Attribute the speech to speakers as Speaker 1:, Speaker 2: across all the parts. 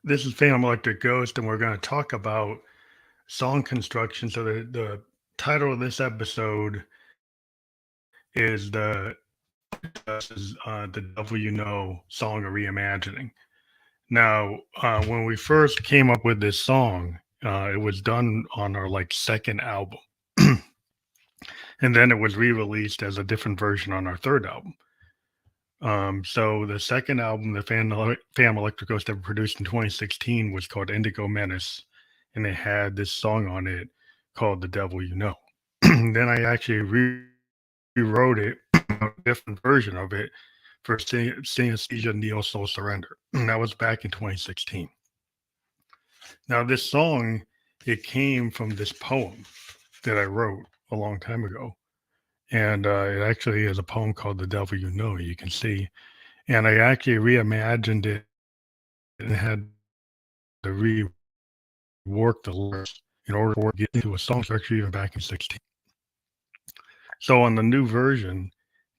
Speaker 1: This is Phantom Electric Ghost, and we're going to talk about song construction. So the title of this episode is the Devil You Know song of reimagining. Now, when we first came up with this song, it was done on our second album, and then it was re-released as a different version on our third album. So the second album that Phantom Electric Ghost ever produced in 2016 was called Indigo Menace, and it had this song on it called "The Devil You Know." Then I actually rewrote it, a different version of it for Synesthesia Neo Soul Surrender. That was back in 2016. Now this song, it came from this poem that I wrote a long time ago. And it actually is a poem called "The Devil You Know," you can see. And I actually reimagined it and had to rework the lyrics in order for it to get into a song structure even back in 16. So on the new version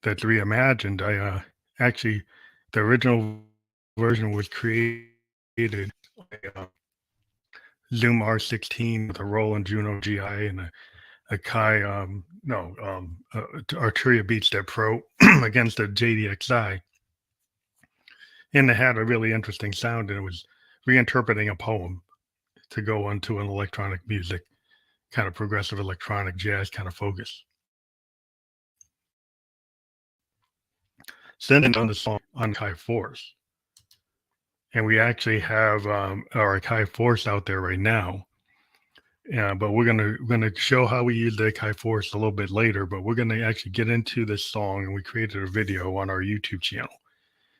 Speaker 1: that's reimagined, I actually, the original version was created by Zoom R16 with a Roland Juno GI and a Akai, Arturia Beatstep Pro against a JDXI. And it had a really interesting sound, and it was reinterpreting a poem to go into an electronic music, kind of progressive electronic jazz kind of focus. Since then, done the song on Akai Force. And we actually have our Akai Force out there right now. But we're gonna show how we use the Akai Force a little bit later, but we're gonna actually get into this song, and we created a video on our YouTube channel.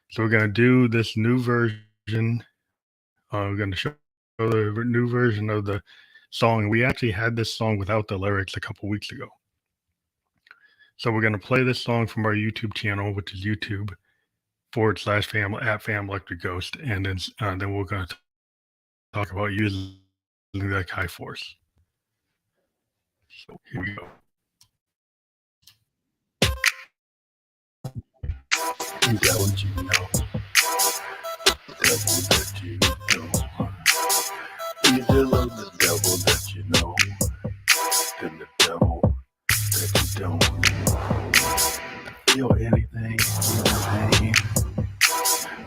Speaker 1: So we're gonna do this new version. We're gonna show the new version of the song. We actually had this song without the lyrics a couple weeks ago. So we're gonna play this song from our YouTube channel, which is YouTube.com/Phantom Electric Ghost, and then we're gonna talk about using the Akai Force. So here we go. Is that what you know? Devil that you know. You still love the devil that you know. Then the devil that you don't. Feel anything, feel pain.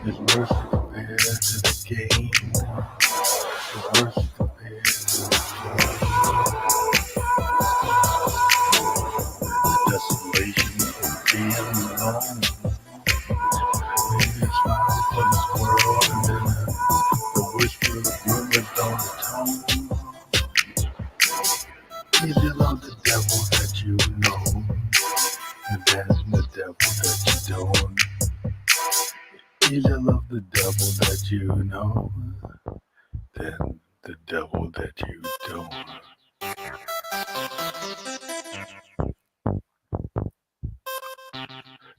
Speaker 1: There's mercy compared to the game. There's mercy compared to the desolation of being alone. Maybe it's not for this world, and then the whisper of rumors on the tongue. You still love the devil that you know, and then the devil that you don't. You still love the devil that you know, then the devil that you don't.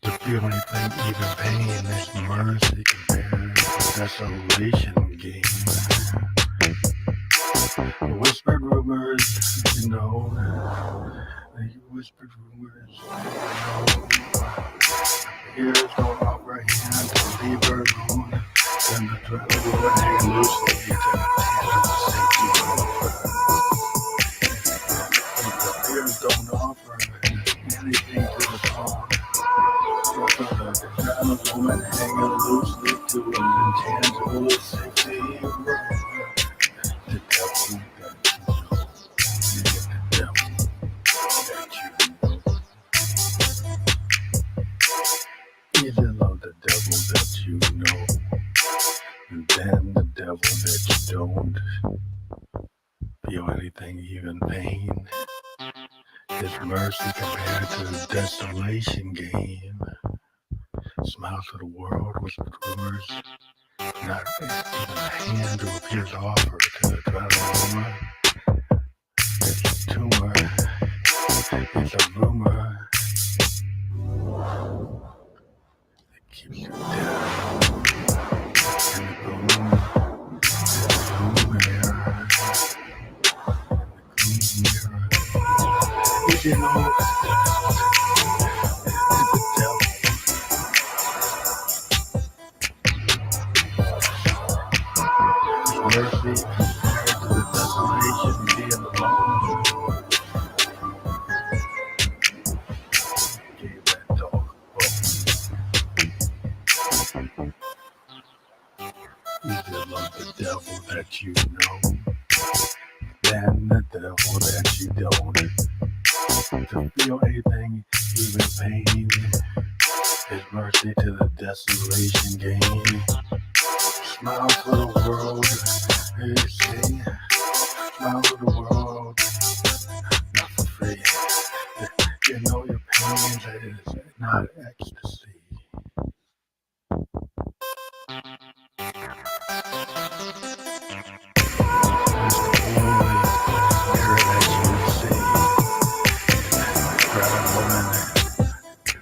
Speaker 1: To feel anything, even pain, is mercy compared to desolation game. The whispered rumors, you know. The whispered rumors, you know. Ears don't offer a hand to leave her alone. Then the threat of the hang loosely to the safety of the ears don't offer anything to the phone. The threat of the woman hanging loosely to an intangible safety of the devil that you know. You just love the devil that you know, and then the devil that you don't. Feel anything, even pain. His mercy compared to the desolation game. Smiles to the world, whispered rumors. Not even a hand who appears to offer to the traveler. It's a tumor. It's a rumor. It keeps you down. In the gloom. In the gloom mirror. In the gloom mirror. You know, it's the devil. devil that you know than the devil that you don't. To feel anything, even pain, is mercy to the desolation gain. Smile for the world, they say. Smile for the world, not for free. You know your pain is not ecstasy. It's the only mirror that you see. Proud woman,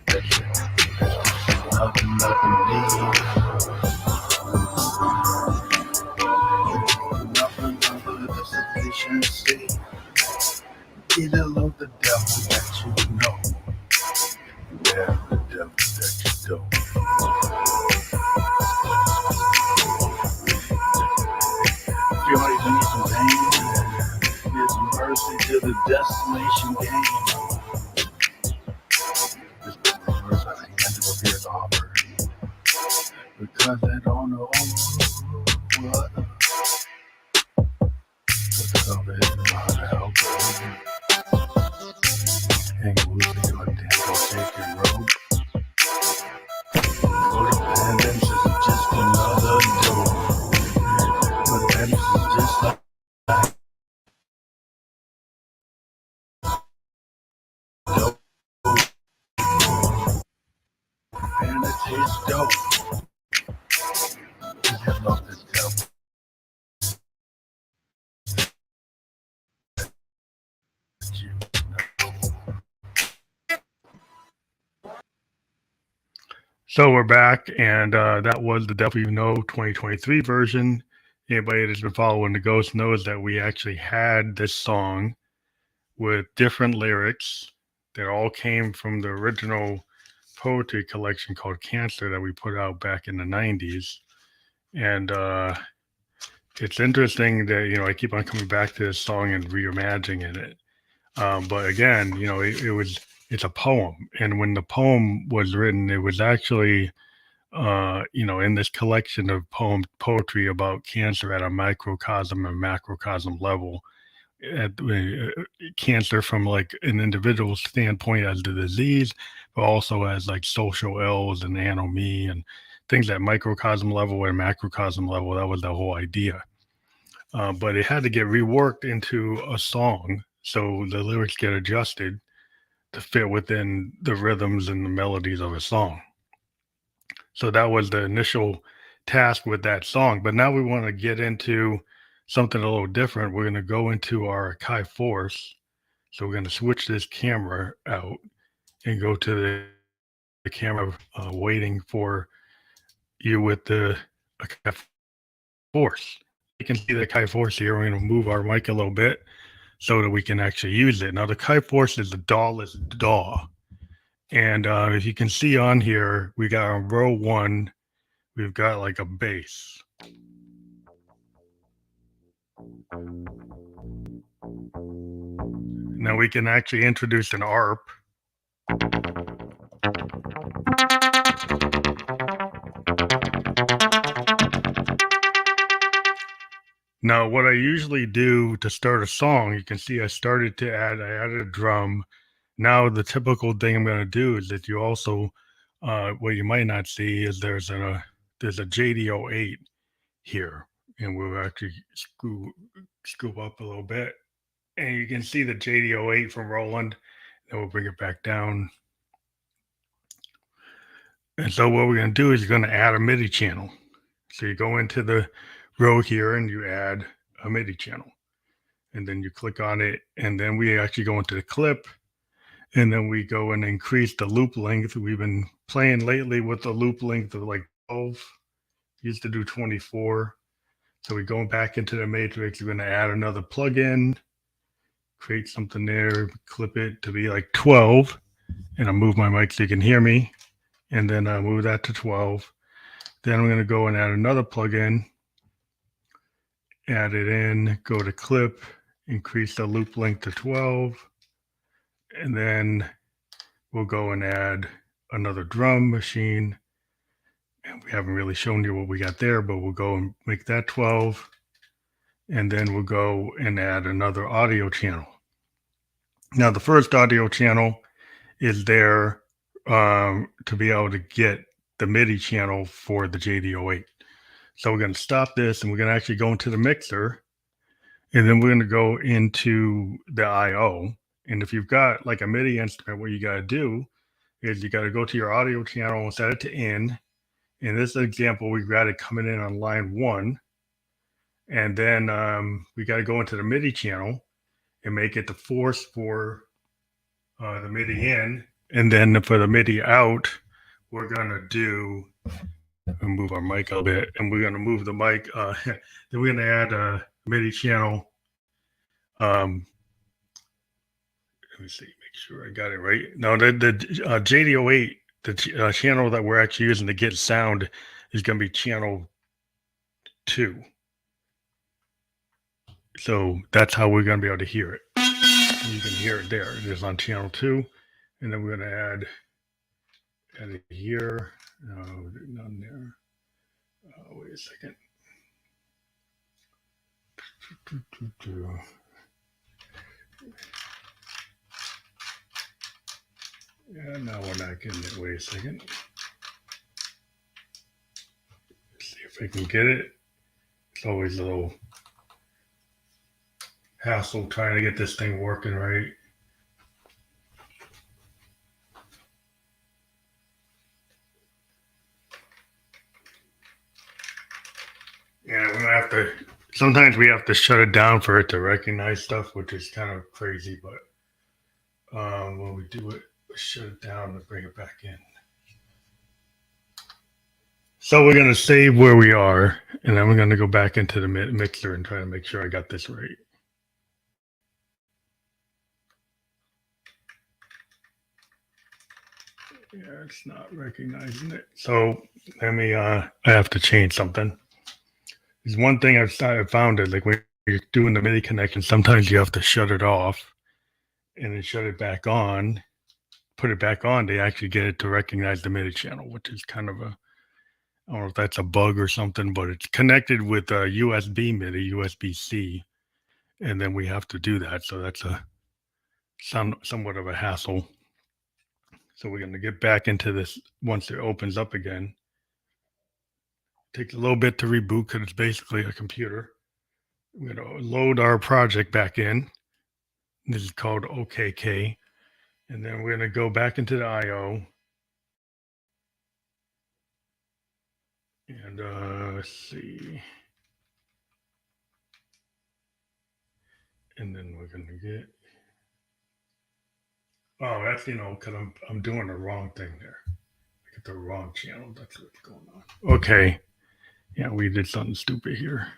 Speaker 1: that's nothing need. Nothing but the sufficiency. Either love the devil that you know, yeah, the devil that you don't. If you always need some pain, there's some mercy to the desolation game. This verse I hand to appears offer, because they don't know what the hell is and how to help them. Hang loosely to a damn sacred rope. Codependence is just another dope. Codependence is just like dope. And it tastes dope. Cause you love this devil. You know. So we're back, and that was the Devil You Know 2023 version. Anybody that's been following the Ghost knows that we actually had this song with different lyrics that all came from the original poetry collection called Cancer that we put out back in the 90s. And it's interesting that, you know, I keep on coming back to this song and reimagining it. But again, you know, it's a poem. And when the poem was written, it was actually, you know, in this collection of poetry about cancer at a microcosm and macrocosm level. At cancer from like an individual standpoint as the disease, but also as like social ills and anomie and things at microcosm level and macrocosm level. That was the whole idea. But it had to get reworked into a song, so the lyrics get adjusted to fit within the rhythms and the melodies of a song. So that was the initial task with that song. But now we want to get into something a little different. We're going to go into our Akai Force. So we're going to switch this camera out and go to the camera waiting for you with the Akai Force. You can see the Akai Force here. We're going to move our mic a little bit so that we can actually use it. Now the Akai Force is the Dawless DAW. And if you can see on here, we got on row 1, we've got like a bass. Now we can actually introduce an ARP. Now what I usually do to start a song, you can see I added a drum. Now the typical thing I'm going to do is that you also, what you might not see is there's a JD08 here, and we'll actually scoop up a little bit, and you can see the JD08 from Roland, and we'll bring it back down. And so what we're going to do is you're going to add a MIDI channel. So you go into the row here and you add a MIDI channel, and then you click on it, and then we actually go into the clip, and then we go and increase the loop length. We've been playing lately with the loop length of like 12. Used to do 24. So we're going back into the matrix. We're going to add another plugin, create something there, clip it to be like 12. And I'll move my mic so you can hear me. And then I'll move that to 12. Then I'm going to go and add another plugin, add it in, go to clip, increase the loop length to 12. And then we'll go and add another drum machine, And we haven't really shown you what we got there, but we'll go and make that 12. And then we'll go and add another audio channel. Now, the first audio channel is there to be able to get the MIDI channel for the JD08. So we're going to stop this and we're going to actually go into the mixer, and then we're going to go into the IO. And if you've got like a MIDI instrument, what you got to do is you got to go to your audio channel and set it to in. In this example, we've got it coming in on line 1. And then we got to go into the MIDI channel and make it the force for the MIDI in. And then for the MIDI out, we're going to do, move our mic a little bit, and we're going to move the mic. Then we're going to add a MIDI channel. Let me see, make sure I got it right. No, the JD08, the channel that we're actually using to get sound is going to be channel 2. So that's how we're going to be able to hear it. You can hear it there. It is on channel 2. And then we're going to add it here. No, none there. Wait a second. Yeah, no, we're not getting it. Wait a second. Let's see if I can get it. It's always a little hassle trying to get this thing working right. Yeah, we have to. Sometimes we have to shut it down for it to recognize stuff, which is kind of crazy. But when we do it, we shut it down and bring it back in. So we're going to save where we are, and then we're going to go back into the mixer and try to make sure I got this right. Yeah, it's not recognizing it. So let me, I have to change something. There's one thing I've found is like when you're doing the MIDI connection, sometimes you have to shut it off and then shut it back on, put it back on to actually get it to recognize the MIDI channel, which is kind of a, I don't know if that's a bug or something, but it's connected with a USB MIDI, USB-C, and then we have to do that. So that's a somewhat of a hassle. So we're going to get back into this once it opens up again. Takes a little bit to reboot because it's basically a computer. We're going to load our project back in. This is called OKK. And then we're going to go back into the IO. And let's see. And then we're going to get, oh, that's, because I'm doing the wrong thing there. I get the wrong channel. That's what's going on. Okay. Yeah, we did something stupid here.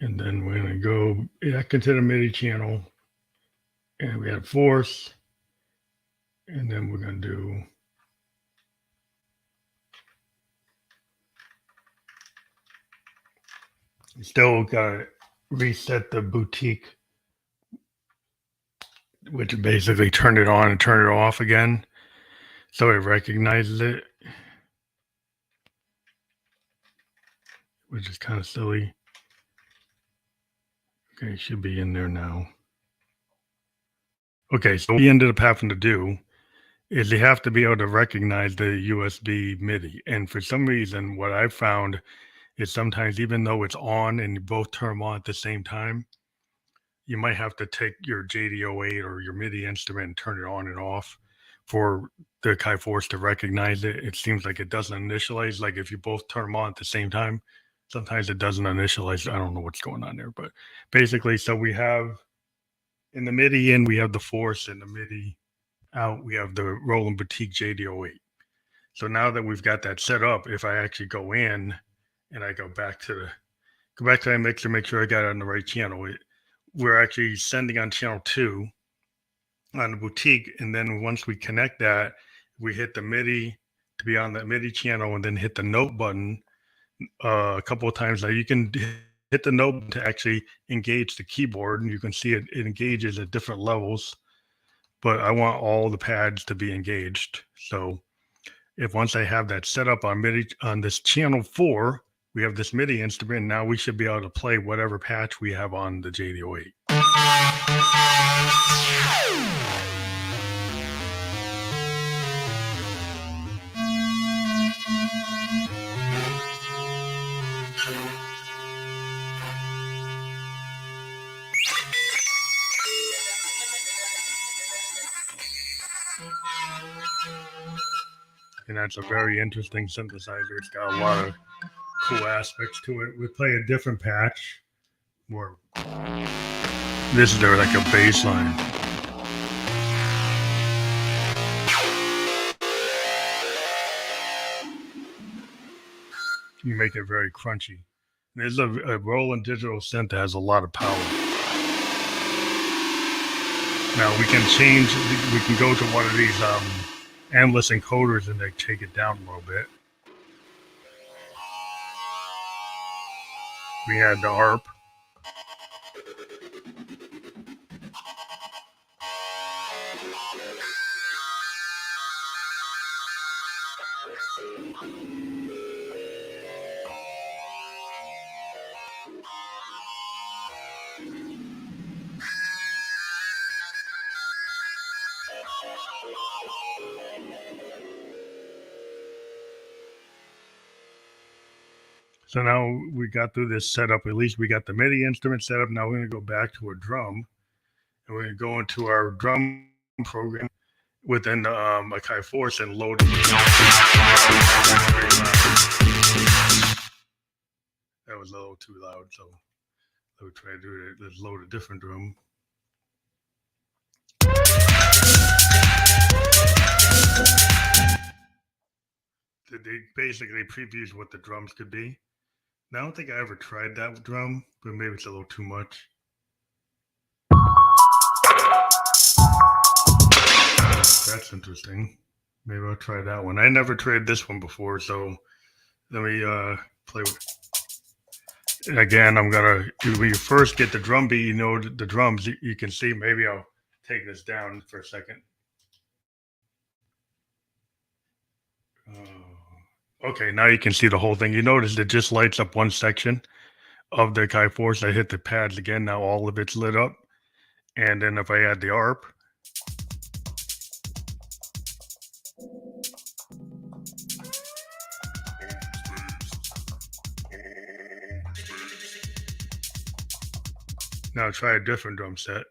Speaker 1: And then we're going to go back into the MIDI channel. And we have force. And then we're going to do still got to reset the boutique, which basically turn it on and turn it off again. So it recognizes it, which is kind of silly. Okay, it should be in there now. Okay, so what we ended up having to do is you have to be able to recognize the USB MIDI. And for some reason, what I found is sometimes even though it's on and you both turn them on at the same time, you might have to take your JD08 or your MIDI instrument and turn it on and off for the Akai Force to recognize it. It seems like it doesn't initialize. Like if you both turn them on at the same time, sometimes it doesn't initialize. I don't know what's going on there, but basically, so we have in the MIDI in, we have the Force, and the MIDI out, we have the Roland Boutique JD08. So now that we've got that set up, if I actually go in and I go back to that mixer, make sure I got it on the right channel, we're actually sending on channel 2 on the boutique. And then once we connect that, we hit the MIDI to be on that MIDI channel and then hit the note button a couple of times. Now you can hit the note to actually engage the keyboard, and you can see it engages at different levels. but I want all the pads to be engaged. So if once I have that set up on MIDI on this channel 4, we have this MIDI instrument. Now we should be able to play whatever patch we have on the JD08. And that's a very interesting synthesizer. It's got a lot of cool aspects to it. We play a different patch where this is like a bass line. You make it very crunchy. There's a Roland digital synth that has a lot of power. Now we can change, we can go to one of these endless encoders and they take it down a little bit. We had the ARP. So now we got through this setup. At least we got the MIDI instrument set up. Now we're going to go back to a drum. And we're going to go into our drum program within the Akai Force and load it. That was a little too loud. So let me try to do it. Let's load a different drum. They basically previews what the drums could be. I don't think I ever tried that drum, but maybe it's a little too much. That's interesting. Maybe I'll try that one. I never tried this one before, so let me play with it. Again, I'm gonna, when you first get the drum beat, you know the drums, you can see. Maybe I'll take this down for a second. Okay, now you can see the whole thing. You notice it just lights up one section of the Akai Force. I hit the pads again. Now all of it's lit up. And then if I add the ARP, now try a different drum set.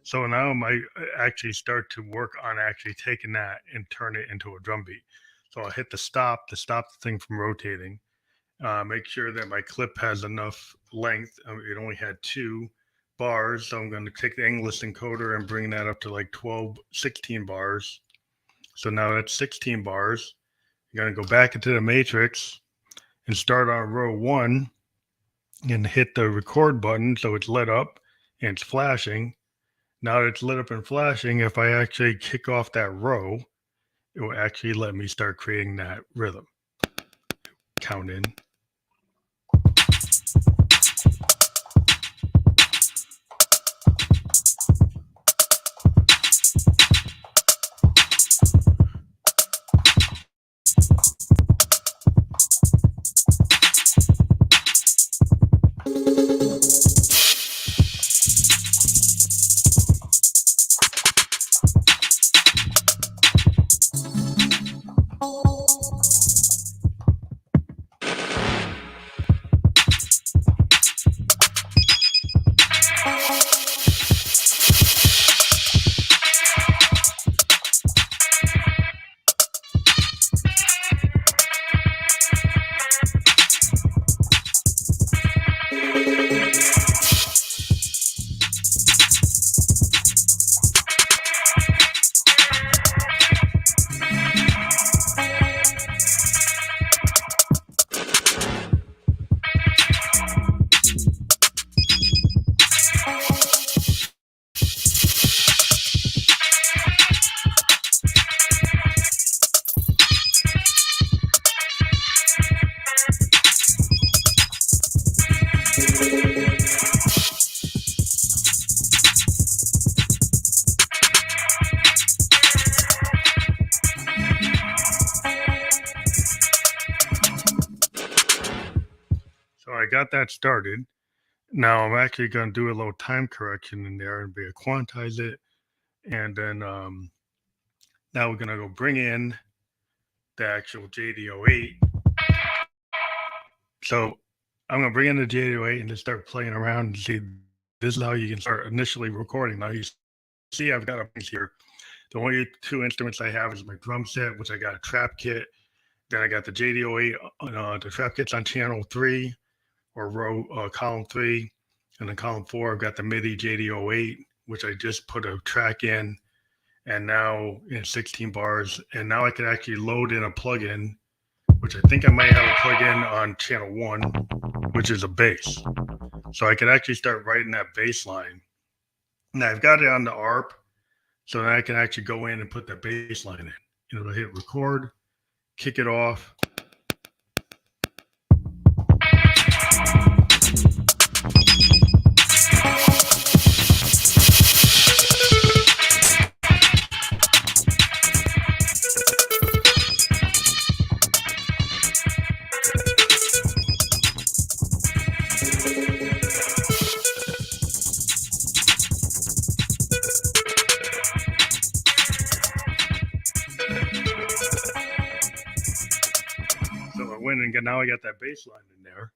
Speaker 1: So now I might actually start to work on actually taking that and turn it into a drum beat. So I'll hit the stop to stop the thing from rotating. Make sure that my clip has enough length. It only had 2 bars. So I'm going to take the endless encoder and bring that up to like 12, 16 bars. So now that's 16 bars. I'm going to go back into the matrix and start on row 1 and hit the record button. So it's lit up and it's flashing. Now that it's lit up and flashing, if I actually kick off that row, it will actually let me start creating that rhythm. Count in. So I got that started. Now I'm actually going to do a little time correction in there and be a quantize it. And then now we're going to go bring in the actual JD08. So I'm going to bring in the JD08 and just start playing around and see. This is how you can start initially recording. Now you see I've got a piece here. The only two instruments I have is my drum set, which I got a trap kit. Then I got the JD08. The trap kit's on channel 3 or column 3. And then column 4, I've got the MIDI JD08, which I just put a track in. And now in 16 bars. And now I can actually load in a plugin, which I think I might have a plugin on channel 1, which is a bass. So I could actually start writing that bass line. Now I've got it on the ARP, so then I can actually go in and put the bass line in. You know, hit record, kick it off. Now I got that bass line in there.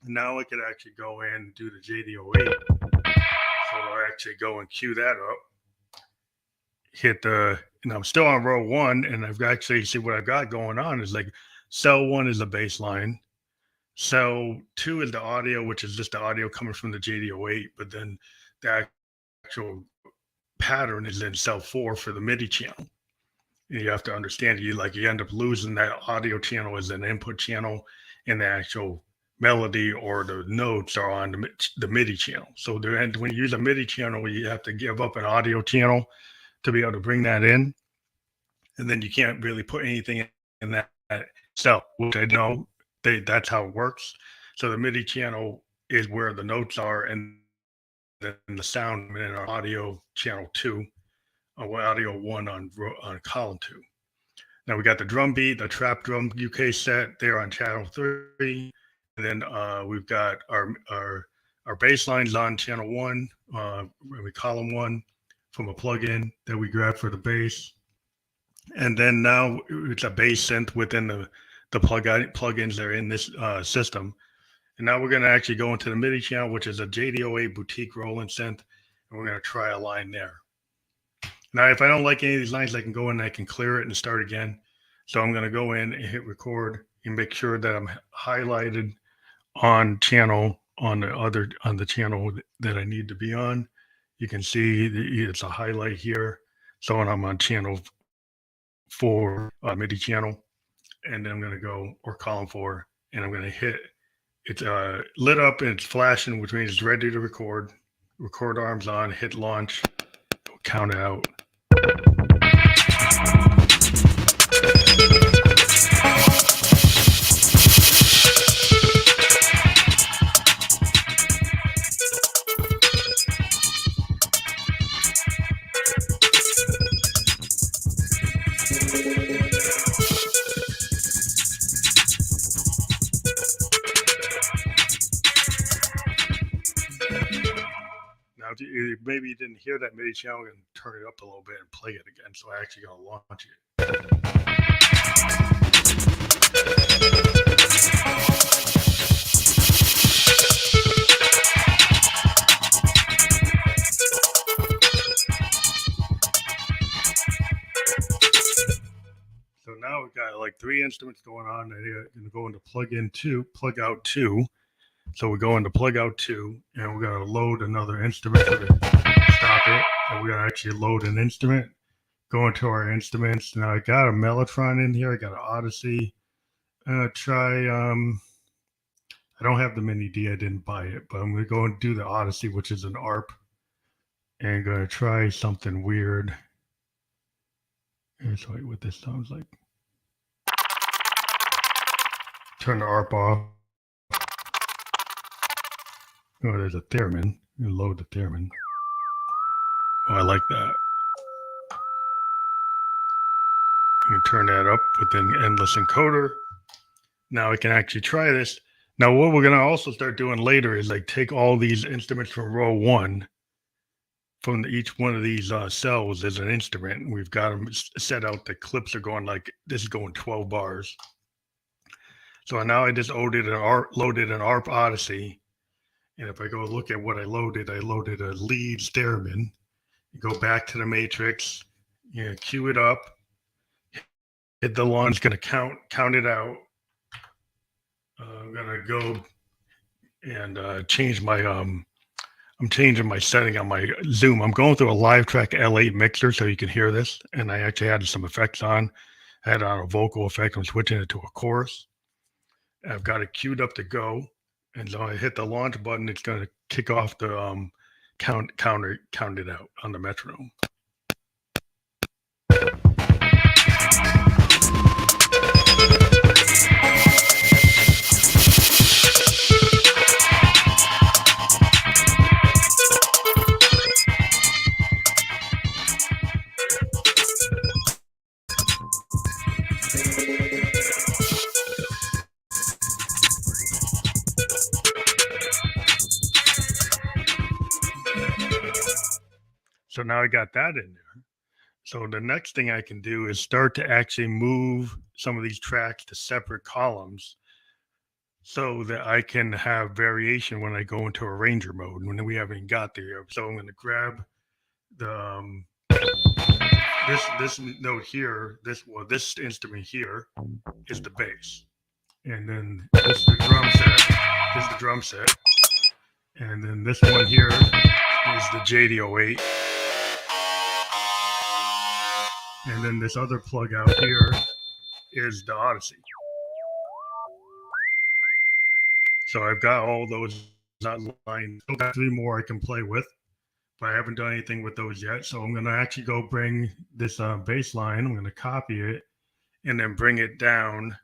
Speaker 1: And now I could actually go in and do the JD08. So I'll actually go and cue that up. And I'm still on row 1, and I've actually see what I've got going on is like cell 1 is the bass line. Cell 2 is the audio, which is just the audio coming from the JD08, but then the actual pattern is in cell 4 for the MIDI channel. You have to understand you end up losing that audio channel as an input channel, and the actual melody or the notes are on the MIDI channel. So when you use a MIDI channel, you have to give up an audio channel to be able to bring that in, and then you can't really put anything in that cell, which I know that's how it works. So the MIDI channel is where the notes are, and then the sound in our audio channel 2. Audio 1 on column 2. Now we got the drum beat, the trap drum UK set there on channel 3. And then we've got our bass lines on channel 1, column 1 from a plugin that we grabbed for the bass. And then now it's a bass synth within the plugins that are in this system. And now we're going to actually go into the MIDI channel, which is a JD08 boutique Roland synth, and we're going to try a line there. Now, if I don't like any of these lines, I can go in and I can clear it and start again. So I'm going to go in and hit record and make sure that I'm highlighted on the channel that I need to be on. You can see it's a highlight here. So when I'm on channel 4, MIDI channel, and then I'm going to go, or column 4, and I'm going to hit, it's lit up and it's flashing, which means it's ready to record. Record arms on, hit launch, count it out. Maybe you didn't hear that MIDI channel, and turn it up a little bit and play it again. So I actually got to launch it. So now we've got like 3 instruments going on. And you're going to go into plug out 2. So we go into plug out 2, and we're going to load another instrument. Stop it, and we're going to actually load an instrument. Go into our instruments. Now I got a Mellotron in here. I got an Odyssey. Try I don't have the Mini D. I didn't buy it, but I'm going to go and do the Odyssey, which is an ARP, and going to try something weird. Here's what this sounds like. Turn the ARP off. Oh, there's a theremin. You load the theremin. Oh, I like that. You can turn that up within Endless Encoder. Now I can actually try this. Now what we're going to also start doing later is like take all these instruments from row one. From each one of these cells as an instrument. We've got them set out. The clips are going like this is going 12 bars. So now I just loaded an ARP Odyssey. And if I go look at what I loaded a lead theremin. Go back to the matrix, cue it up, hit the launch, going to count it out. I'm going to go and change my I'm changing my setting on my Zoom. I'm going through a live track L8 mixer so you can hear this. And I actually added some effects on. I had on a vocal effect. I'm switching it to a chorus. I've got it queued up to go. And so I hit the launch button. It's going to kick off the count it out on the metronome. So now I got that in there. So the next thing I can do is start to actually move some of these tracks to separate columns so that I can have variation when I go into arranger mode when we haven't got there. So I'm going to grab the this note here, this instrument here is the bass. And then this is the drum set. And then this one here is the JD08. And then this other plug out here is the Odyssey. So I've got all those lines. Still got 3 more I can play with, but I haven't done anything with those yet. So I'm going to actually go bring this bass line. I'm going to copy it and then bring it down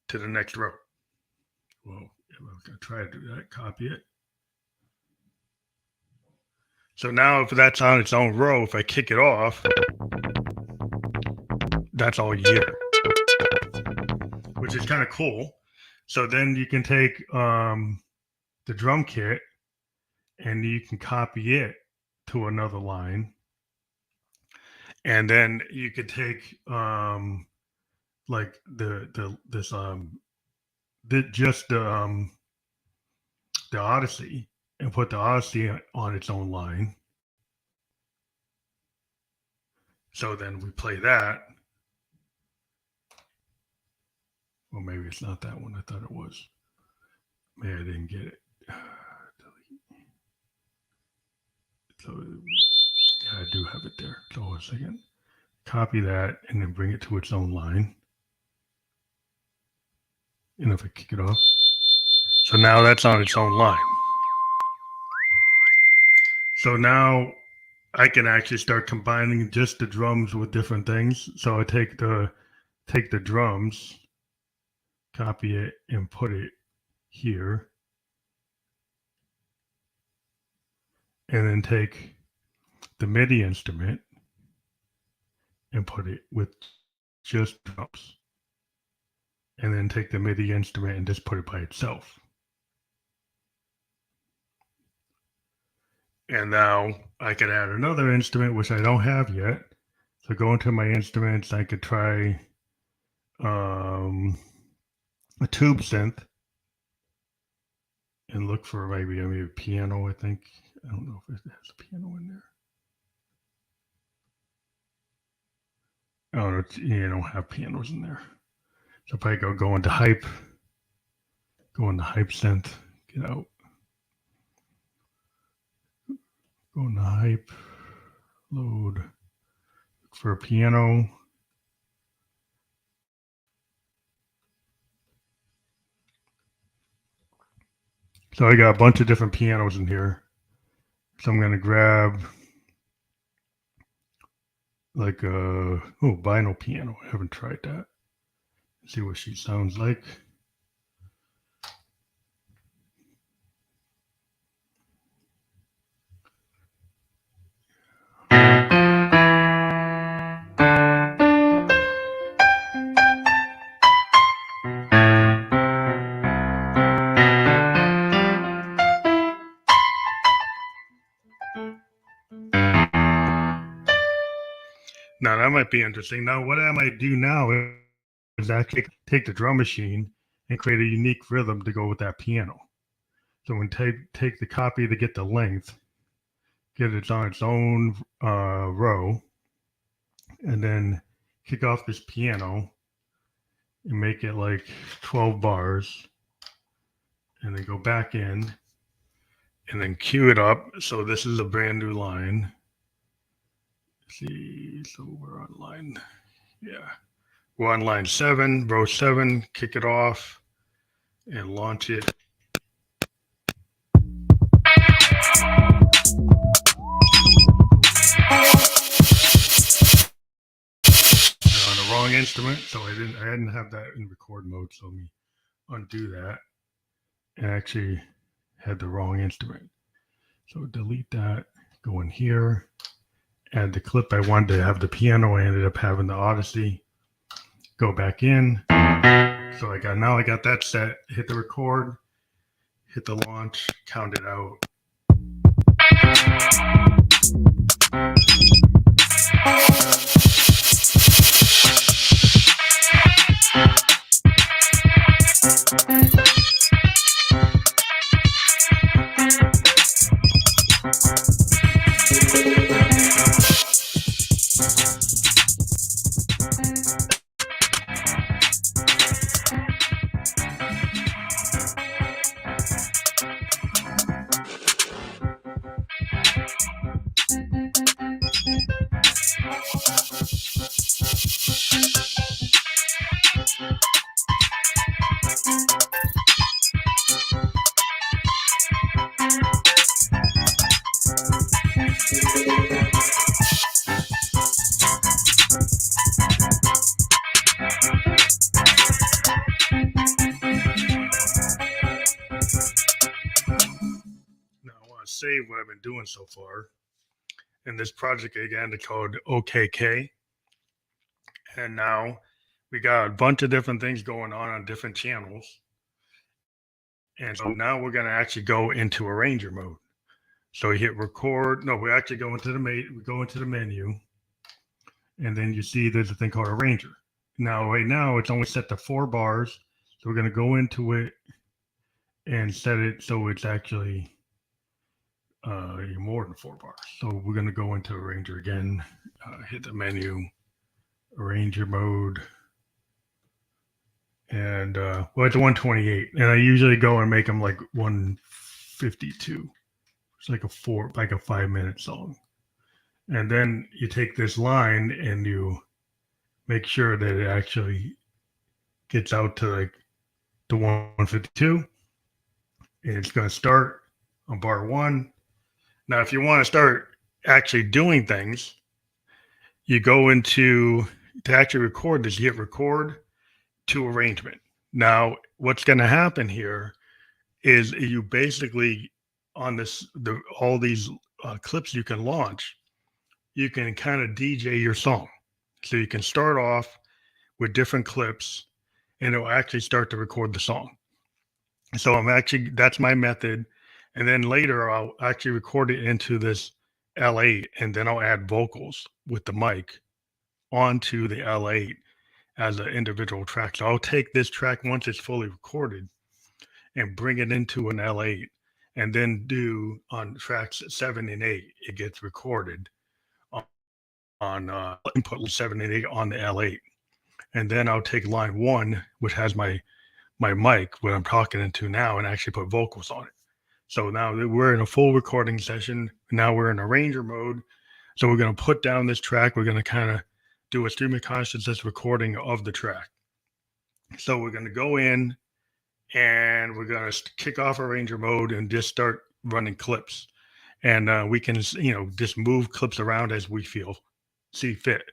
Speaker 1: to the next row. Well, I'm going to try to do that. Copy it. So now if that's on its own row, if I kick it off, that's all you hear, which is kind of cool. So then you can take the drum kit and you can copy it to another line. And then you could take like the Odyssey and put the Odyssey on its own line. So then we play that. Well, maybe it's not that one. I thought it was. Maybe I didn't get it. So yeah, I do have it there. So a second. Copy that and then bring it to its own line. And if I kick it off. So now that's on its own line. So now I can actually start combining just the drums with different things. So I take the drums, copy it, and put it here. And then take the MIDI instrument and put it with just drums. And then take the MIDI instrument and just put it by itself. And now I could add another instrument, which I don't have yet. So go into my instruments. I could try a tube synth and look for maybe a piano, I think. I don't know if it has a piano in there. Oh, you don't have pianos in there. So if I go into hype synth, get out. Go into hype, load, look for a piano. So I got a bunch of different pianos in here. So I'm going to grab like a vinyl piano. I haven't tried that. See what she sounds like. Now that might be interesting. Now what I might do now is actually take the drum machine and create a unique rhythm to go with that piano. So when take the copy to get the length, get it on its own row, and then kick off this piano and make it like 12 bars, and then go back in and then cue it up. So this is a brand new line. Let's see, so we're on line, yeah. We're on line 7, row 7, kick it off and launch it. On the wrong instrument, so I hadn't have that in record mode, so let me undo that. And actually had the wrong instrument. So delete that, go in here, add the clip I wanted to have the piano. I ended up having the Odyssey. Go back in. So I got that set. Hit the record, hit the launch, count it out. Save what I've been doing so far. And this project again is called OKK. And now we got a bunch of different things going on different channels. And so now we're going to actually go into arranger mode. So we hit record. No, we actually go into the menu. And then you see there's a thing called arranger. Now, right now, it's only set to 4 bars. So we're going to go into it and set it so it's actually more than 4 bars. So we're going to go into arranger again, hit the menu, arranger mode, and well, it's 128, and I usually go and make them like 152. It's like a 5-minute song, and then you take this line and you make sure that it actually gets out to like the 152, and it's going to start on bar 1. Now, if you want to start actually doing things, you go into, to actually record this, you hit record to arrangement. Now, what's going to happen here is you basically, on this, all these clips you can launch, you can kind of DJ your song. So you can start off with different clips and it'll actually start to record the song. So that's my method. And then later I'll actually record it into this L8 and then I'll add vocals with the mic onto the L8 as an individual track. So I'll take this track once it's fully recorded and bring it into an L8 and then do on tracks 7 and 8, it gets recorded on input 7 and 8 on the L8. And then I'll take line 1, which has my mic, what I'm talking into now, and actually put vocals on it. So now we're in a full recording session. Now we're in arranger mode. So we're going to put down this track. We're going to kind of do a stream of consciousness recording of the track. So we're going to go in and we're going to kick off arranger mode and just start running clips. And we can, just move clips around as we see fit.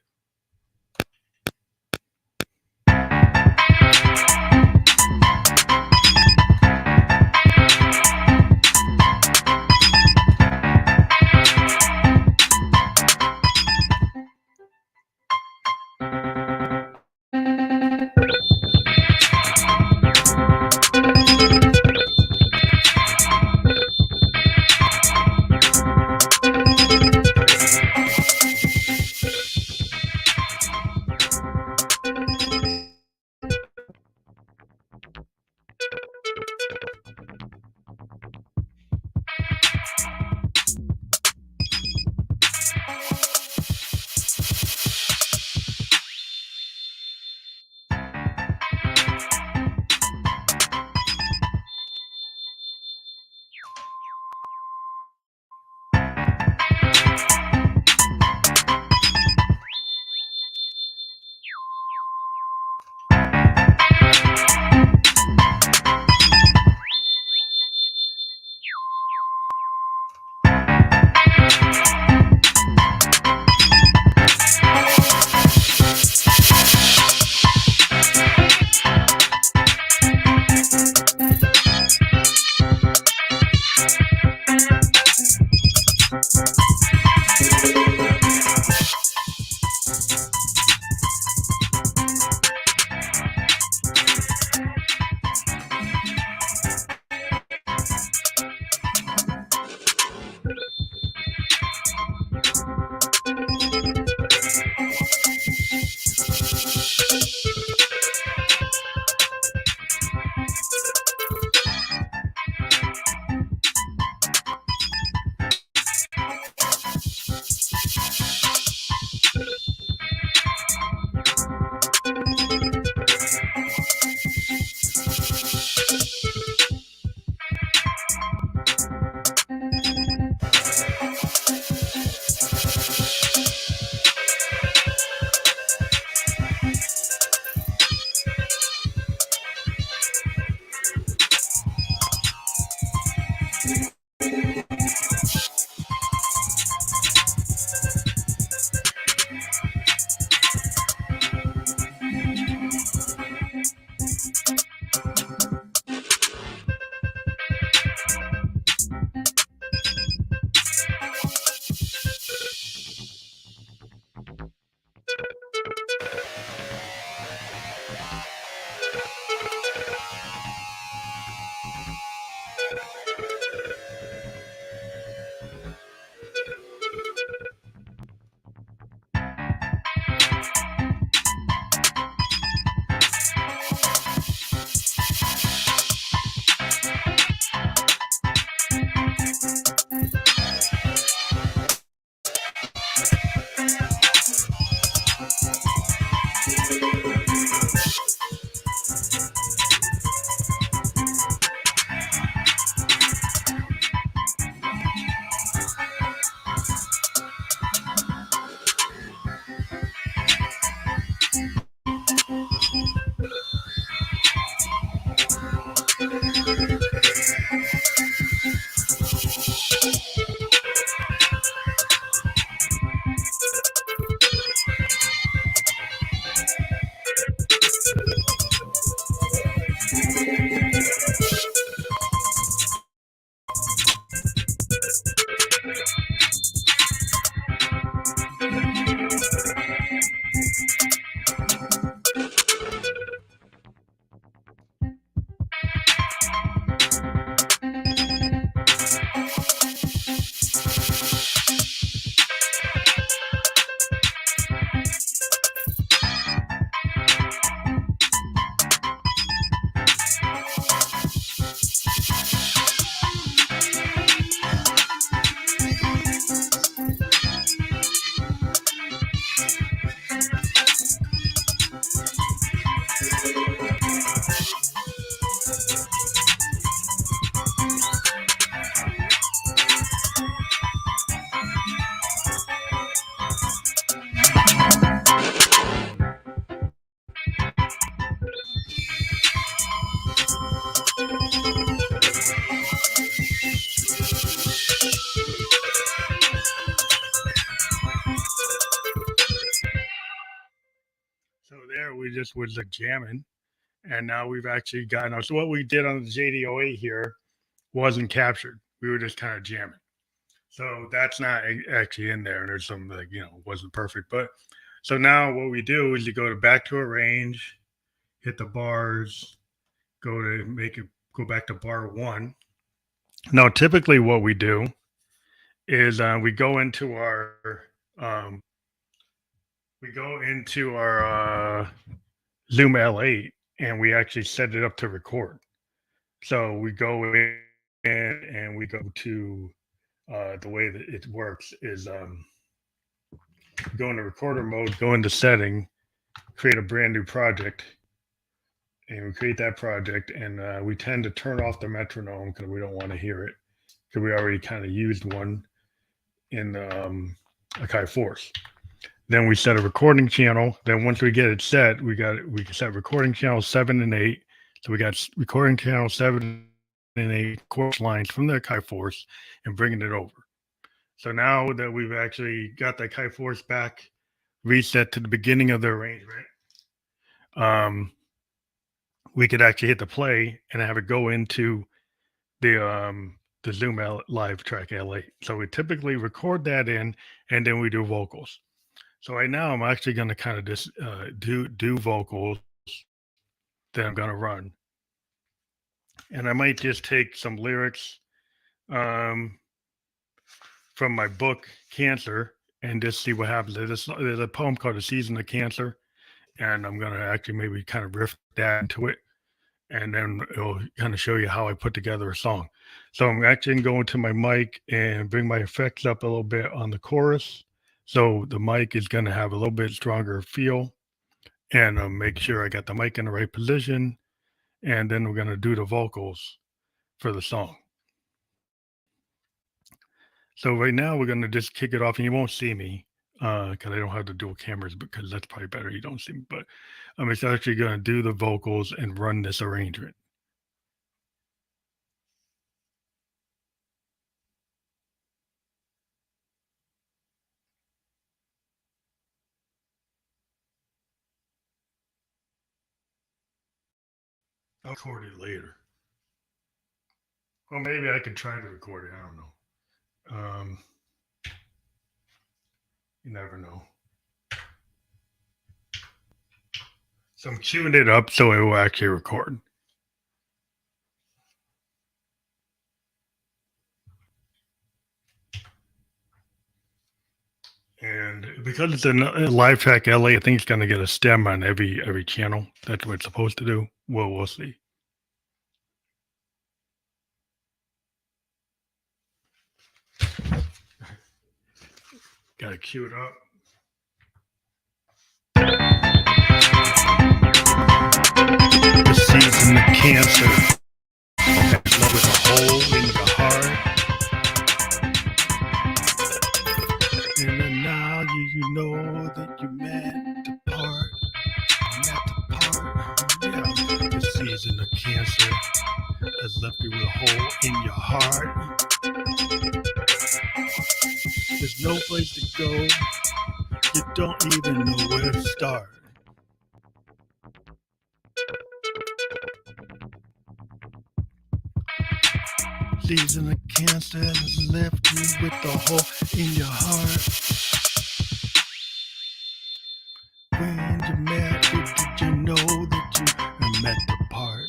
Speaker 1: we just was like jamming, and now we've actually gotten us. So what we did on the JDOA here wasn't captured. We were just kind of jamming. So that's not actually in there. And there's some like wasn't perfect, but so now what we do is you go to back to arrange, hit the bars, go to make it go back to bar one. Now typically what we do is um, we go into our Zoom L8 and we actually set it up to record. So we go in and we go to the way that it works is go into recorder mode, go into setting, create a brand new project, and we create that project. And we tend to turn off the metronome because we don't want to hear it because we already kind of used one in Akai Force. Then we set a recording channel. Then once we get it set, we can set recording channel 7 and 8. So we got recording channel 7 and 8 chorus lines from the Akai Force and bringing it over. So now that we've actually got the Akai Force back reset to the beginning of the arrangement, we could actually hit the play and have it go into the Zoom Live track L8. So we typically record that in, and then we do vocals. So right now I'm actually going to kind of just do vocals that I'm going to run. And I might just take some lyrics from my book, Cancer, and just see what happens. There's a poem called The Season of Cancer, and I'm going to actually maybe kind of riff that into it. And then it'll kind of show you how I put together a song. So I'm actually going to my mic and bring my effects up a little bit on the chorus. So the mic is going to have a little bit stronger feel, and make sure I got the mic in the right position. And then we're going to do the vocals for the song. So right now we're going to just kick it off, and you won't see me because I don't have the dual cameras, because that's probably better. You don't see me, but I'm actually going to do the vocals and run this arrangement. I'll record it later. Well, maybe I could try to record it. I don't know. You never know. So I'm queuing it up so it will actually record. And because it's a live track LA, I think it's going to get a stem on every channel. That's what it's supposed to do. Well, we'll see. Got to cue it up. The season of Cancer. Love is a hole in your heart. And then now you know that you meant to part. Yeah, the season of Cancer has left you with a hole in your heart. There's no place to go. You don't even know where to start. Season of Cancer has left you with a hole in your heart. When you met, did you know that you are meant to part?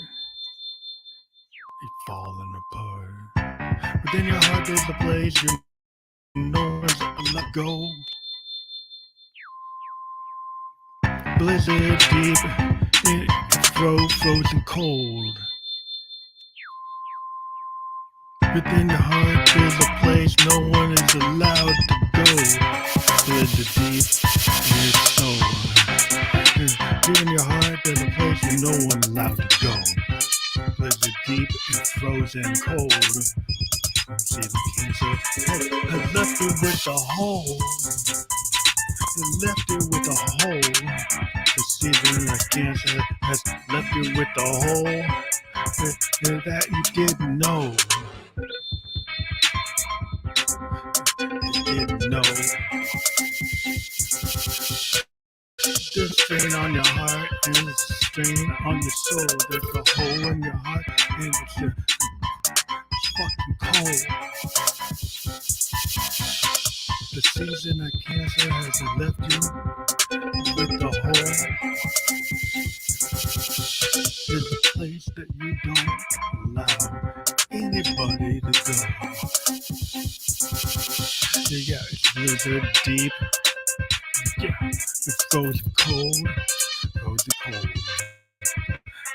Speaker 1: You're falling apart. Within your heart there's a place you know where to let go. Blizzard deep, frozen cold. Within your heart there's a place no one is allowed to go. Blizzard deep in your soul. Within your heart there's a place where no one allowed to go. Blizzard deep and frozen cold. See the Cancer has left you with a hole. It left you with a hole. The season of Cancer has left you with a hole that you didn't know. You didn't know. Just say strain on your heart and it's a strain on your soul. There's a hole in your heart and it's fucking cold. The season of cancer has left you with the hole. There's a place that you don't allow anybody to go. Yeah, it's blizzard deep. Yeah, it's frozen cold. Frozen cold.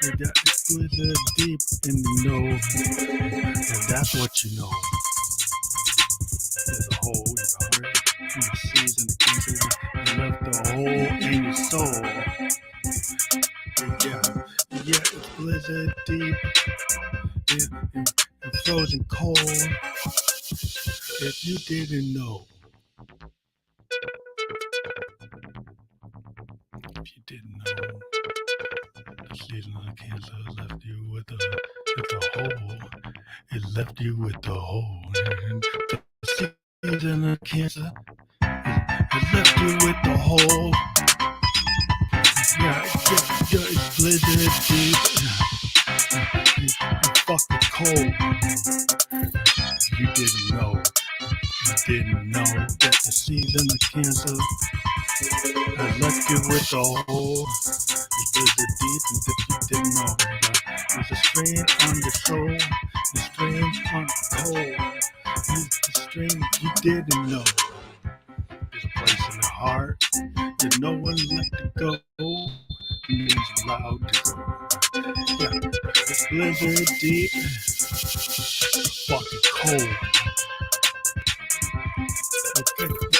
Speaker 1: Yeah, it's blizzard deep and you know. And that's what you know. There's a hole in your heart. In the season of cancer, you left the hole in your soul. Yeah, it's blizzard deep. Yeah, and frozen cold. If you didn't know. If you didn't know, the season of cancer left you with a hole. It left you with the hole. And the season of cancer, it left you with the hole. Yeah, it's blizzard deep. It's fucking cold. You didn't know. You didn't know that the season of cancer has left you with the hole. It's blizzard deep, and if you didn't know, there's a strain on your soul, the strain on the cold. The strain you didn't know. There's a place in the heart that no one let to go. And is allowed to go. Yeah, it's blizzard deep, fucking cold.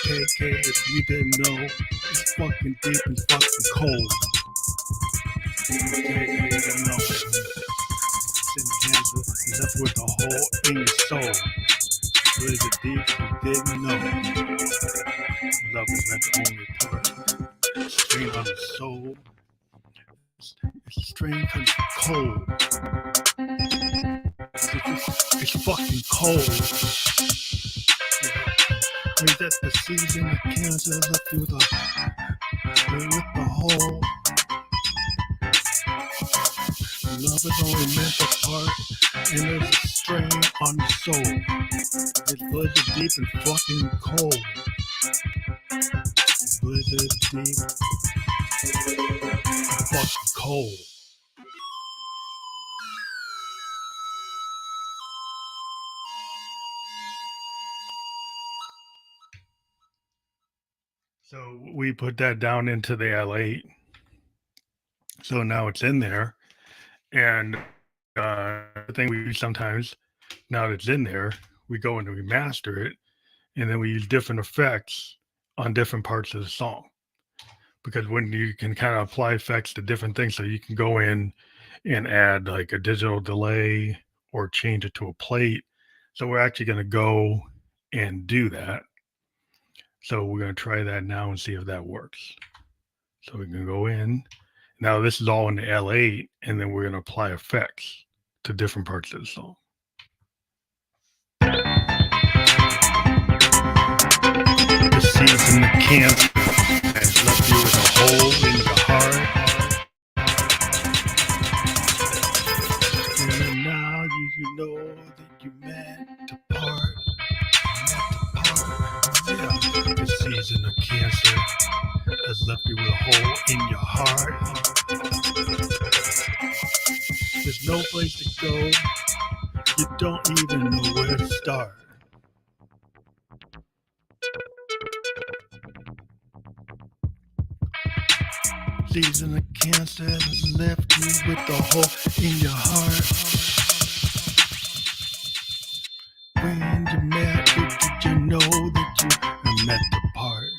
Speaker 1: Okay, if you didn't know, it's fucking deep and fucking cold. Okay, you didn't know. Sin cancer is left with a hole in your soul. Blizzard deep, you didn't know. Love is not the only part. Strain on the soul. It's strain because it's cold. It's fucking cold. Means that the season of cancer left you with the hole. Love is only meant apart, and there's a strain on the soul. It's blizzard deep and fucking cold. It's blizzard deep and fucking cold. So we put that down into the L8. So now it's in there. And the thing we do sometimes, now that it's in there, we go and we master it. And then we use different effects on different parts of the song. Because when you can kind of apply effects to different things, so you can go in and add like a digital delay or change it to a plate. So we're actually going to go and do that. So we're going to try that now and see if that works. So we can go in. Now this is all in the L8, and then we're going to apply effects to different parts of the song. The season of cancer has left you with a hole in your heart. And now you know that you meant to part. Yeah, the season of cancer has left you with a hole in your heart. There's no place to go. You don't even know where to start. Season of cancer has left you with a hole in your heart. When you met it, did you know that you met the part?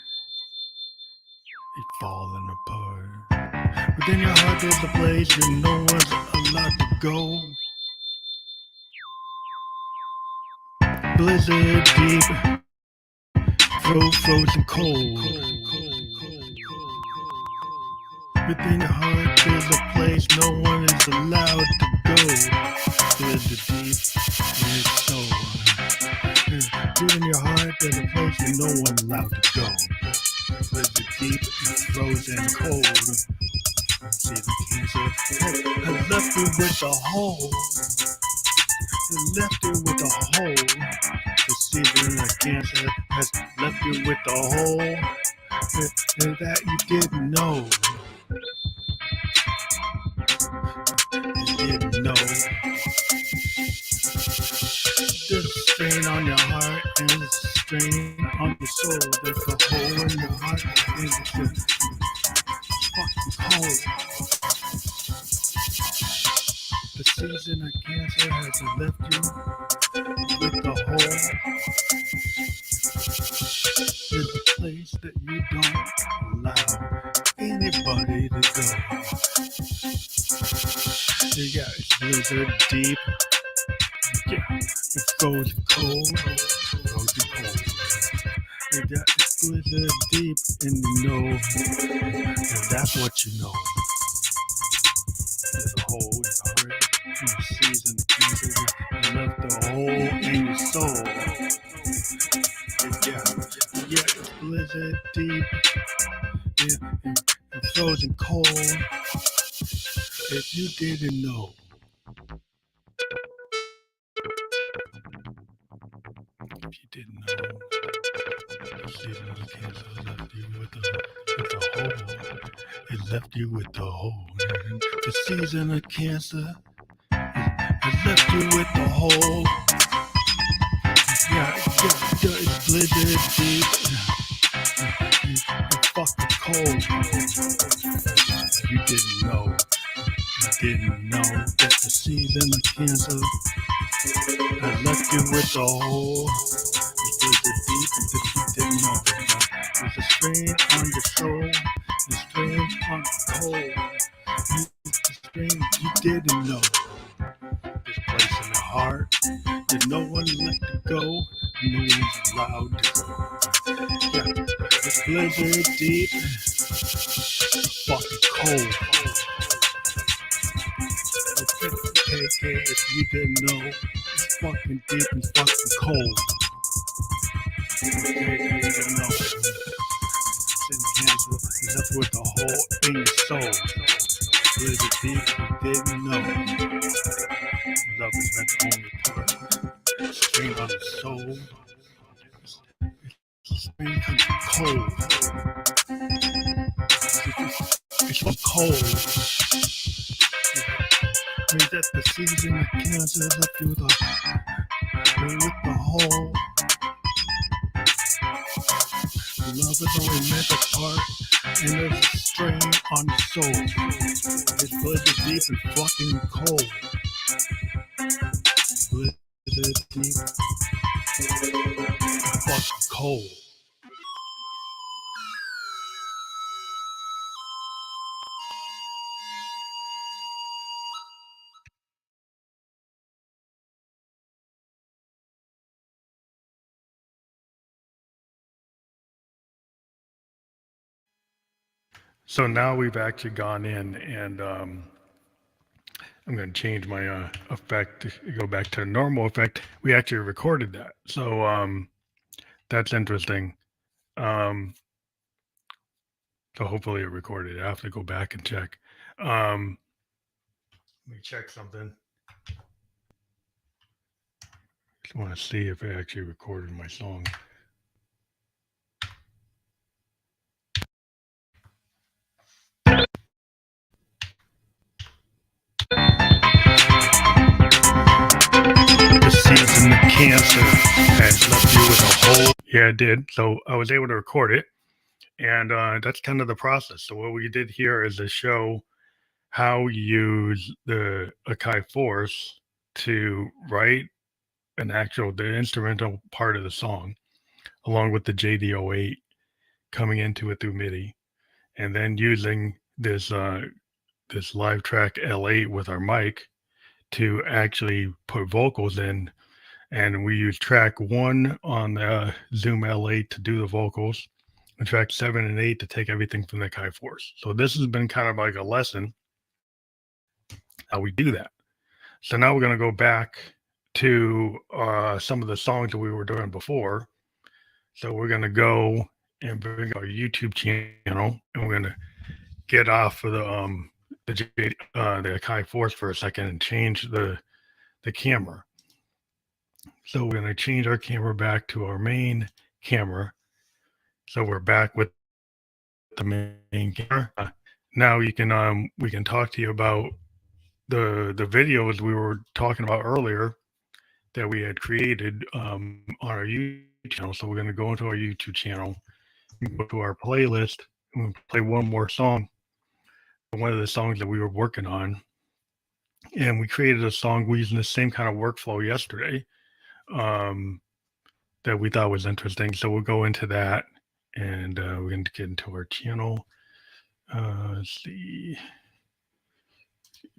Speaker 1: It's falling apart. Within your heart there's a place where no one's allowed to go. Blizzard deep, frozen cold. Within your heart there's a place no one is allowed to go. Blizzard deep in its soul. Within your heart there's a place where no one's allowed to go. Blizzard deep and frozen cold. See the cancer has left you with a hole. It left you with a hole. The season of cancer has left you with a hole that you didn't know. You didn't know. There's a strain on your heart and a strain on your soul. There's a hole in your heart and it's just fucking cold. The season of cancer has left you with the hole. There's a place that you don't allow anybody to go. Yeah, it's blizzard deep. Yeah, it's frozen cold. Frozen cold. Yeah, it's blizzard deep and you know. And that's what you know. There's a hole in your heart. In the season of cancer, you left the hole in your soul. Yeah, it's blizzard deep. Yeah, and frozen cold. If you didn't know. If you didn't know, the season of cancer left you with the hole. It left you with the hole. The season of cancer has left you with the hole. Yeah, it's blizzard deep. It's fucking cold. You didn't know. You didn't know that the season of cancer has left you with the hole. It's blizzard deep, and if you didn't know, there's a strain on your soul, a strain on the cold. The strain you didn't know. This place in the heart that no one let to go, no one's allowed to go. Yeah, it's blizzard deep, fucking cold. Okay, if you didn't know, it's fucking deep and fucking cold. Okay, you didn't know. Sin cancer is up with the hole in your soul. Blizzard deep, you didn't know. Love is not the only part. Strain on the soul. Strain comes cold. It's so cold. Means that the season of cancer left you with the hole. Love is only meant apart, and there's a strain on the soul. It's blizzard deep and fucking cold. Blizzard deep and fucking cold. So now we've actually gone in and I'm going to change my effect to go back to a normal effect. We actually recorded that. So that's interesting. So hopefully it recorded. I have to go back and check. Let me check something. Just want to see if it actually recorded my song. The season of cancer has left you with a hole. Yeah, it did. So I was able to record it. And that's kind of the process. So what we did here is to show how you use the Akai Force to write the instrumental part of the song, along with the JD08 coming into it through MIDI, and then using this live track L8 with our mic to actually put vocals in. And we use track 1 on the Zoom L8 to do the vocals, and track 7 and 8 to take everything from the Akai Force. So this has been kind of like a lesson how we do that. So now we're going to go back to some of the songs that we were doing before. So we're going to go and bring our YouTube channel, and we're gonna get off of the Akai Force for a second and change the camera. So we're gonna change our camera back to our main camera. So we're back with the main camera. Now we can talk to you about the videos we were talking about earlier that we had created on our YouTube channel. So we're going to go into our YouTube channel, go to our playlist, and we'll play one more song, one of the songs that we were working on. And we created a song using the same kind of workflow yesterday um, that we thought was interesting. So we'll go into that, and we're going to get into our channel. Let's see.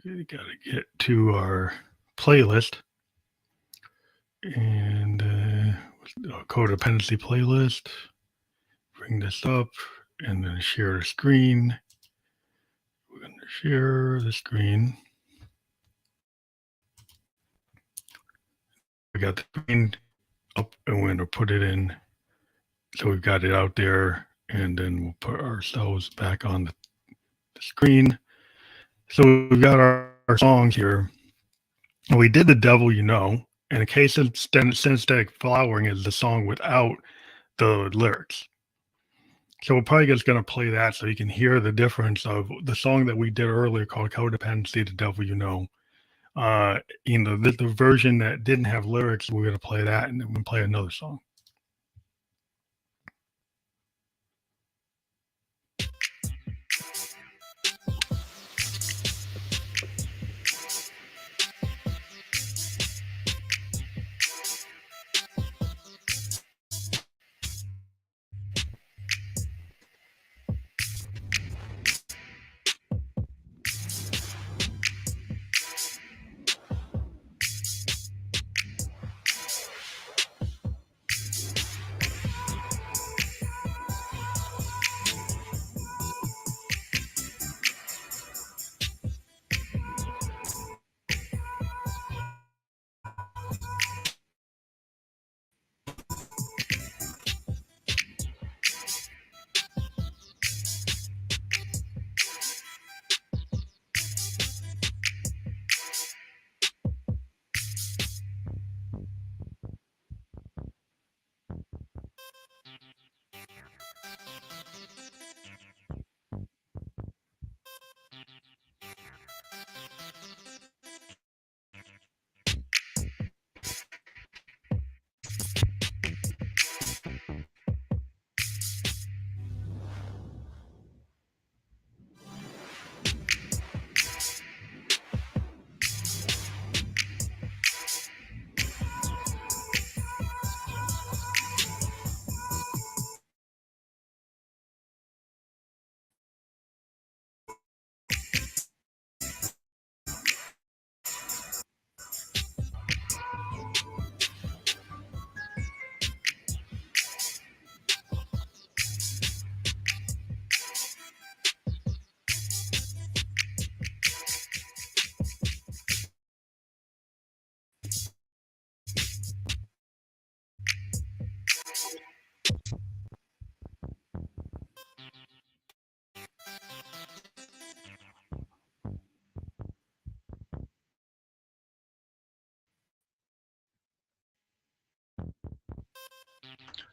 Speaker 1: We got to get to our playlist and codependency playlist. Bring this up and then share the screen. We're going to share the screen. We got the screen up and we're going to put it in. So we've got it out there, and then we'll put ourselves back on the screen. So we've got our songs here. And we did The Devil You Know. And in case of Synesthetic Flowering is the song without the lyrics. So we're probably just going to play that so you can hear the difference of the song that we did earlier called Codependency, The Devil You Know. The version that didn't have lyrics, we're going to play that, and then we'll play another song.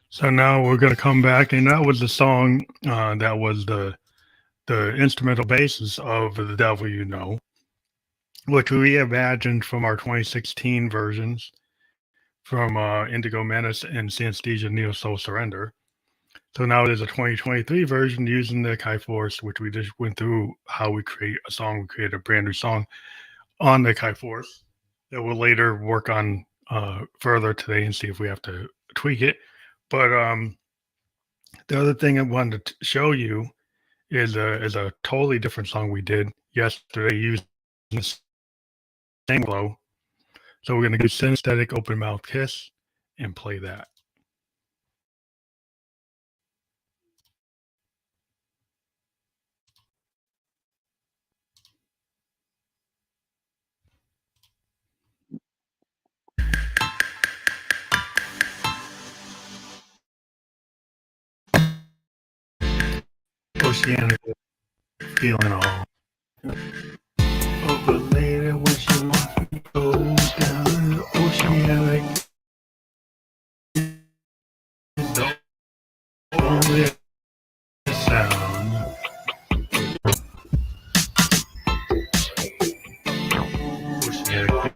Speaker 1: So now we're going to come back, and that was the song that was the instrumental basis of The Devil You Know, which we reimagined from our 2016 versions from Indigo Menace and Synesthesia Neo Soul Surrender. So now there's a 2023 version using the Akai Force, which we just went through how we create a song. We created a brand new song on the Akai Force that we'll later work on further today and see if we have to tweak it. But the other thing I wanted to show you is a totally different song we did yesterday using the same flow. So we're going to do Synesthetic Open Mouth Kiss and play that. oceanic feeling all. Oh, but later when she wants me to go down the oceanic is the only sound. Oceanic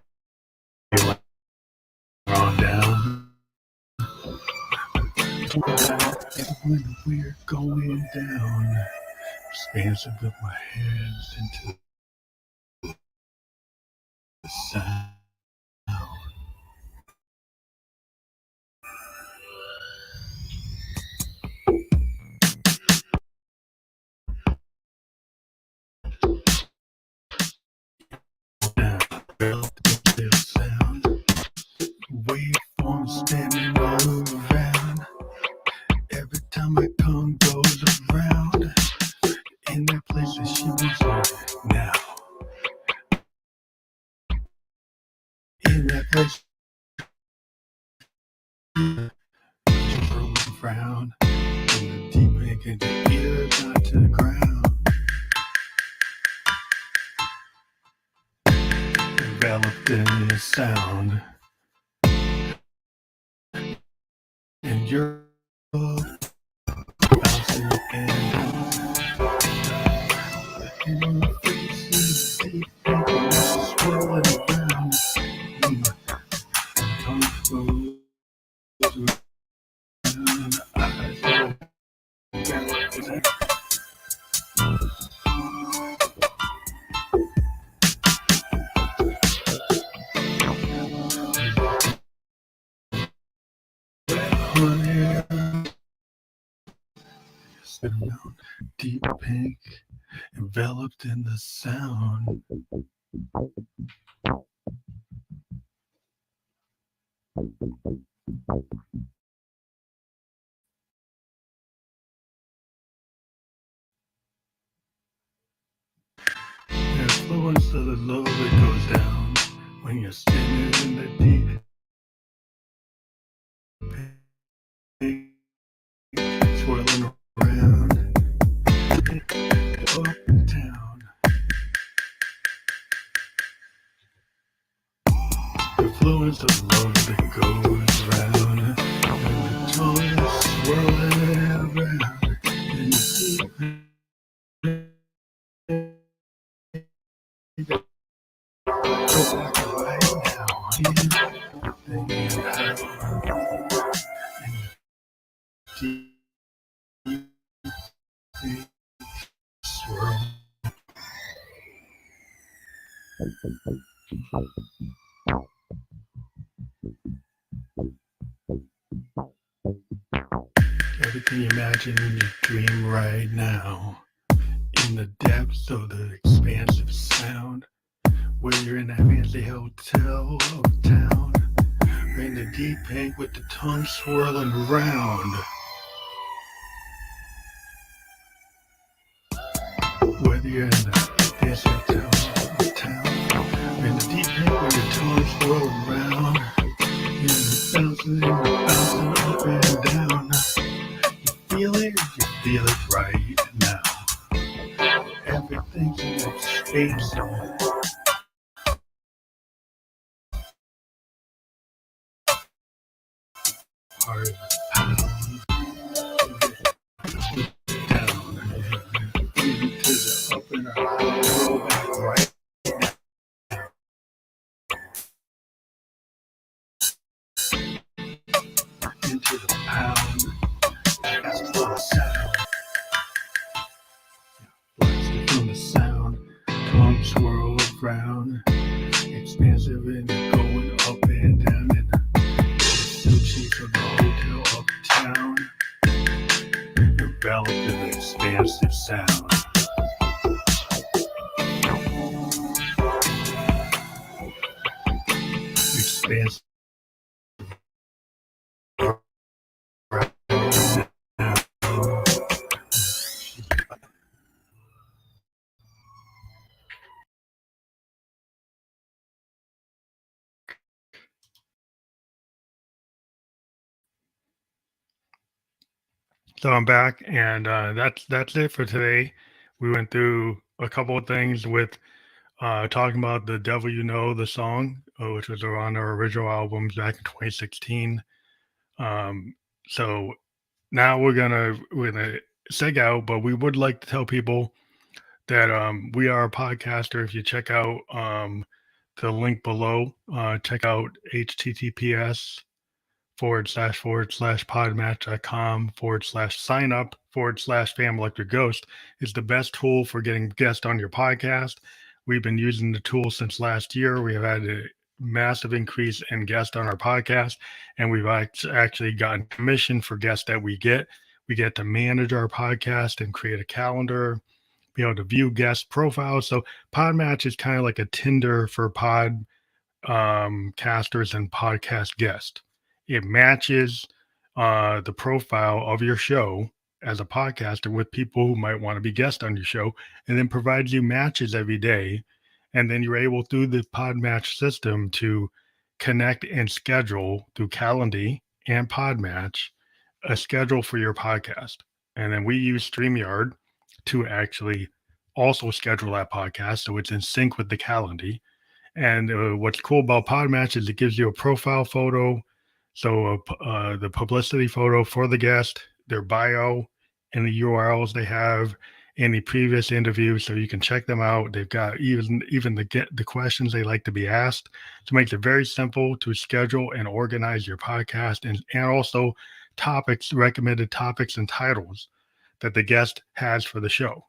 Speaker 1: feeling on down. When we're going down, expansive of my hands into the sound. The sound. Waveforms spinning around. Every time my tongue goes around. In that place that she wants me now. In that place she's rolling around. In the deep ink and the ears not to the ground. Enveloped in this sound. And you're bouncing and in your face is deep ink and it's swirling around. Tongue goes around. Eyes go down. Deep pink, enveloped in the sound. The influence of the low that goes down when you're standing in the deep pink, swirling around. Uptown. Influence of love that goes round, and the tone is swirling around, and the deep go back right now. Thinking how deep swirl. Everything you imagine in your dream right now, in the depths of the expansive sound, where you're in that fancy hotel uptown, or in the deep pink with the tongue swirling around. Whether you're in the fancy hotel uptown, or in the deep pink with your tongue swirling around, you're bouncing up and down. You feel it right now. Everything's in that space zone. Part of the pound. Down. Into the up and around. Roll back right into the pound. That's the sound. Blasted from the sound. Tongue swirl around. Expansive and going up and down. And the sushi of the hotel uptown. Enveloped in an expansive sound. Expansive. So I'm back, and that's it for today. We went through a couple of things with talking about "The Devil You Know," the song, which was on our original albums back in 2016. Um, so now we're gonna seg out, but we would like to tell people that we are a podcaster. If you check out the link below, check out https podmatch.com/sign up/Fan Electric Ghost is the best tool for getting guests on your podcast. We've been using the tool since last year. We have had a massive increase in guests on our podcast, and we've actually gotten commission for guests that we get. We get to manage our podcast and create a calendar, be able to view guest profiles. So Podmatch is kind of like a Tinder for casters and podcast guests. It matches the profile of your show as a podcaster with people who might want to be guests on your show, and then provides you matches every day. And then you're able through the Podmatch system to connect and schedule through Calendly and Podmatch a schedule for your podcast. And then we use StreamYard to actually also schedule that podcast so it's in sync with the Calendly. And what's cool about Podmatch is it gives you a profile photo, so the publicity photo for the guest, their bio, and the URLs they have, any previous interviews, so you can check them out. They've got even the questions they like to be asked. To make it very simple to schedule and organize your podcast, and also recommended topics and titles that the guest has for the show.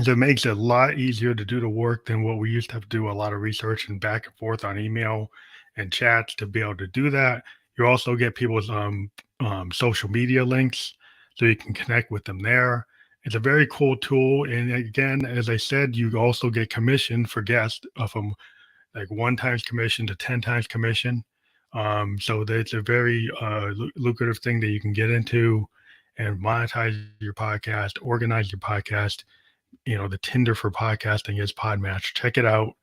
Speaker 1: So it makes it a lot easier to do the work than what we used to have to do a lot of research and back and forth on email and chats to be able to do that. You also get people's social media links so you can connect with them there. It's a very cool tool. And again, as I said, you also get commission for guests from like 1 times commission to 10 times commission. So it's a very lucrative thing that you can get into and monetize your podcast, organize your podcast. The Tinder for podcasting is Podmatch. Check it out.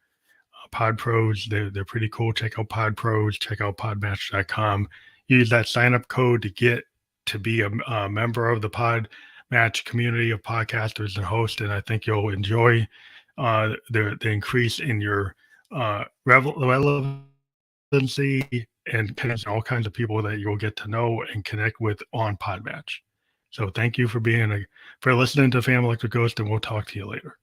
Speaker 1: Pod Pros, they're pretty cool. Check out Pod Pros. Check out podmatch.com. Use that sign up code to get to be a member of the Podmatch community of podcasters and hosts, and I think you'll enjoy the increase in your relevancy and connecting all kinds of people that you'll get to know and connect with on Podmatch. So thank you for listening to Fan Electric Ghost, and we'll talk to you later.